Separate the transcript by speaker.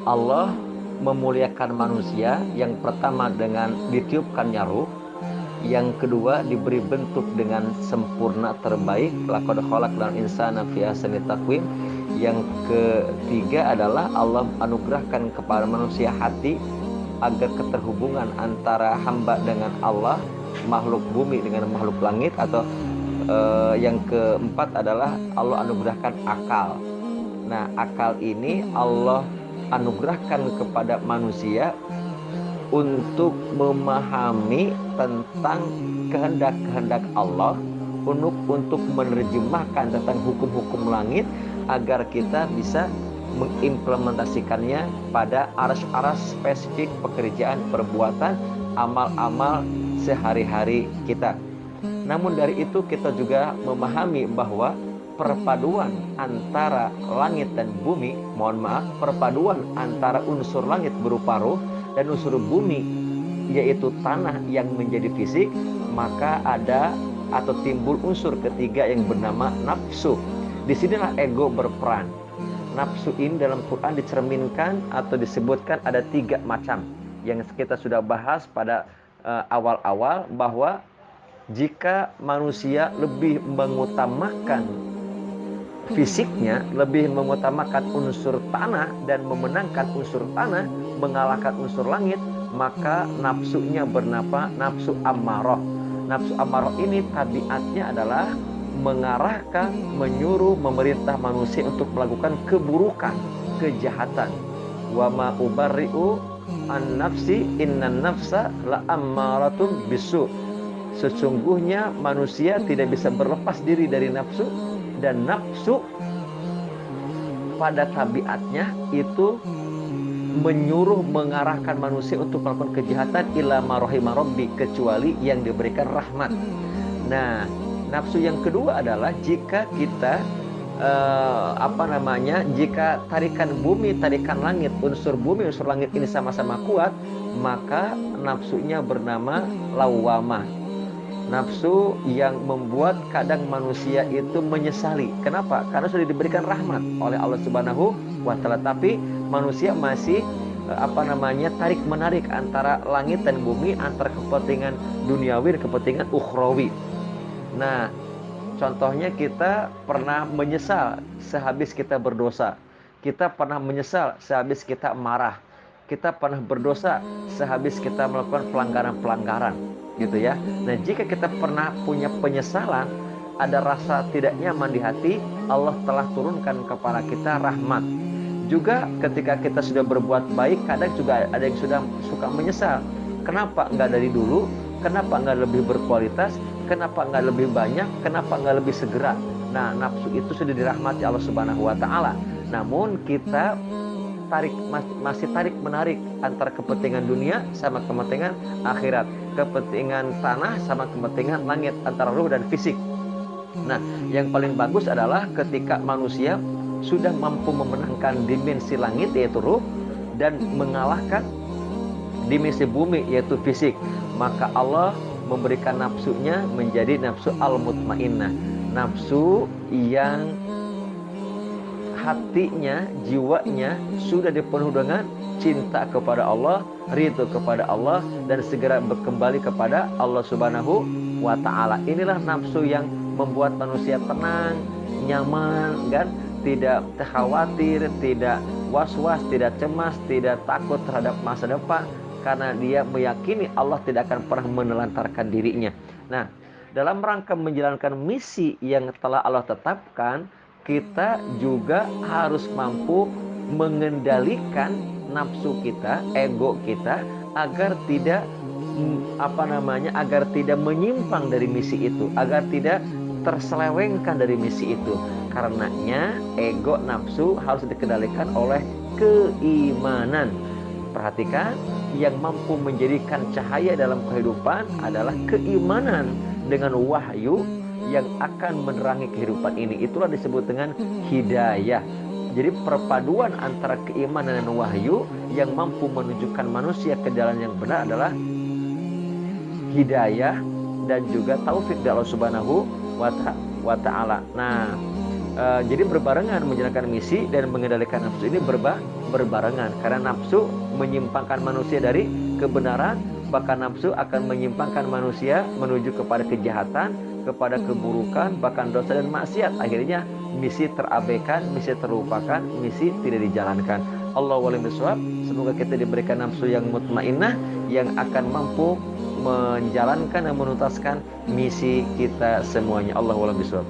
Speaker 1: Allah memuliakan manusia yang pertama dengan ditiupkannya ruh, yang kedua diberi bentuk dengan sempurna terbaik, laqad khalaqnal insana fi ahsani taqwim. Yang ketiga adalah Allah anugerahkan kepada manusia hati agar keterhubungan antara hamba dengan Allah, makhluk bumi dengan makhluk langit, atau yang keempat adalah Allah anugerahkan akal. Nah, akal ini Allah anugerahkan kepada manusia untuk memahami tentang kehendak-kehendak Allah, untuk menerjemahkan tentang hukum-hukum langit agar kita bisa mengimplementasikannya pada aras-aras spesifik pekerjaan, perbuatan, amal-amal sehari-hari kita. Namun dari itu kita juga memahami bahwa perpaduan antara langit dan bumi, perpaduan antara unsur langit berupa ruh dan unsur bumi yaitu tanah yang menjadi fisik, maka ada atau timbul unsur ketiga yang bernama nafsu. Disinilah ego berperan. Nafsu ini dalam Quran dicerminkan atau disebutkan ada 3 macam yang kita sudah bahas pada awal-awal, bahwa jika manusia lebih mengutamakan fisiknya, lebih mengutamakan unsur tanah dan memenangkan unsur tanah, mengalahkan unsur langit, maka nafsunya bernama nafsu ammarah. Nafsu ammarah ini tabiatnya adalah mengarahkan, menyuruh, memerintah manusia untuk melakukan keburukan, kejahatan. Wa ma ubarri'u an nafsi innan nafsa la ammaratun bisu. Sesungguhnya manusia tidak bisa berlepas diri dari nafsu, dan nafsu pada tabiatnya itu menyuruh, mengarahkan manusia untuk melakukan kejahatan, illa ma rahima rabbi, kecuali yang diberikan rahmat. Nah, nafsu yang kedua adalah jika kita jika tarikan bumi, tarikan langit, unsur bumi, unsur langit ini sama-sama kuat, maka nafsunya bernama lawwamah. Nafsu yang membuat kadang manusia itu menyesali. Kenapa? Karena sudah diberikan rahmat oleh Allah Subhanahu wa Ta'ala, tapi manusia masih tarik menarik antara langit dan bumi, antara kepentingan duniawi dan kepentingan ukhrawi. Nah, contohnya kita pernah menyesal sehabis kita berdosa. Kita pernah menyesal sehabis kita marah. Kita pernah berdosa sehabis kita melakukan pelanggaran-pelanggaran, gitu ya. Nah, jika kita pernah punya penyesalan, ada rasa tidak nyaman di hati, Allah telah turunkan kepada kita rahmat. Juga ketika kita sudah berbuat baik, kadang juga ada yang sudah suka menyesal. Kenapa enggak dari dulu? Kenapa enggak lebih berkualitas? Kenapa enggak lebih banyak? Kenapa enggak lebih segera? Nah, nafsu itu sudah dirahmati Allah Subhanahu wa Ta'ala. Namun kita masih tarik menarik antara kepentingan dunia sama kepentingan akhirat, kepentingan tanah sama kepentingan langit, antara ruh dan fisik. Nah, yang paling bagus adalah ketika manusia sudah mampu memenangkan dimensi langit yaitu ruh dan mengalahkan dimensi bumi yaitu fisik, maka Allah memberikan nafsunya menjadi nafsu al-mutmainnah, nafsu yang hatinya, jiwanya sudah dipenuhi dengan cinta kepada Allah, ridho kepada Allah, dan segera kembali kepada Allah Subhanahu wa Ta'ala. Inilah nafsu yang membuat manusia tenang, nyaman, kan? Tidak khawatir, tidak was-was, tidak cemas, tidak takut terhadap masa depan, karena dia meyakini Allah tidak akan pernah menelantarkan dirinya. Nah, dalam rangka menjalankan misi yang telah Allah tetapkan, kita juga harus mampu mengendalikan nafsu kita, ego kita, agar tidak agar tidak menyimpang dari misi itu, agar tidak terselewengkan dari misi itu. Karenanya ego, nafsu harus dikendalikan oleh keimanan. Perhatikan, yang mampu menjadikan cahaya dalam kehidupan adalah keimanan dengan wahyu yang akan menerangi kehidupan ini. Itulah disebut dengan hidayah. Jadi perpaduan antara keimanan dan wahyu yang mampu menunjukkan manusia ke jalan yang benar adalah hidayah dan juga taufik dari Allah Subhanahu wa Ta'ala. Nah, Jadi berbarengan menjalankan misi dan mengendalikan nafsu ini berbarengan, karena nafsu menyimpangkan manusia dari kebenaran, bahkan nafsu akan menyimpangkan manusia menuju kepada kejahatan, kepada keburukan, bahkan dosa dan maksiat. Akhirnya misi terabaikan, misi terlupakan, misi tidak dijalankan. Allahu a'lam bishawab. Semoga kita diberikan nafsu yang mutmainnah yang akan mampu menjalankan dan menuntaskan misi kita semuanya. Allahu a'lam bishawab.